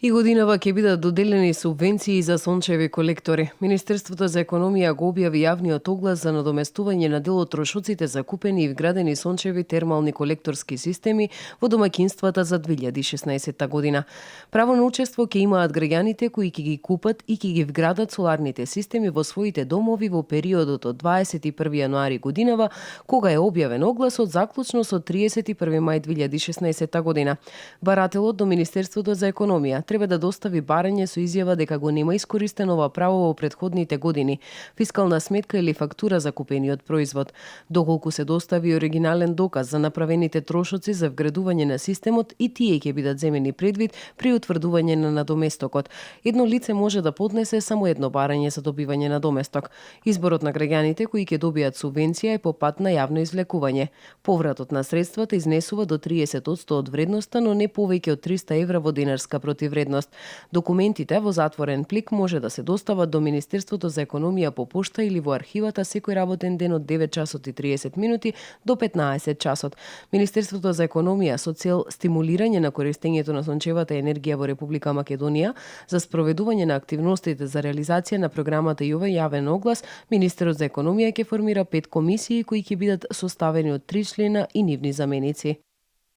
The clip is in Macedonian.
И годинава ќе бидат доделени субвенции за сончеви колектори. Министерството за економија го објави јавниот оглас за надоместување на дел од трошоците за купени и вградени сончеви термални колекторски системи во домаќинствата за 2016 година. Право на учество ќе имаат граѓаните кои ќе ги купат и ќе ги вградат соларните системи во своите домови во периодот од 21 јануари годинава, кога е објавен огласот, заклучно со 31 мај 2016 година. Барателот до Министерството за економија треба да достави барање со изјава дека го нема искористено ова право во претходните години, фискална сметка или фактура за купениот производ. Доколку се достави оригинален доказ за направените трошоци за вградување на системот, и тие ќе бидат земени предвид при утврдување на надоместокот. Едно лице може да поднесе само едно барање за добивање на доместок. Изборот на граѓаните кои ќе добијат субвенција е по пат на јавно извлекување. Повратот на средствата изнесува до 30% од вредноста, но не повеќе од 300 евра во денарска противвредност. Документите во затворен плик може да се достават до Министерството за економија по пошта или во архивата секој работен ден од 9 часот и 30 минути до 15 часот. Министерството за економија со цел стимулирање на користењето на сончевата енергија во Република Македонија за спроведување на активностите за реализација на програмата и овој јавен оглас, Министерот за економија ќе формира 5 комисии кои ќе бидат составени од 3 члена и нивни заменици.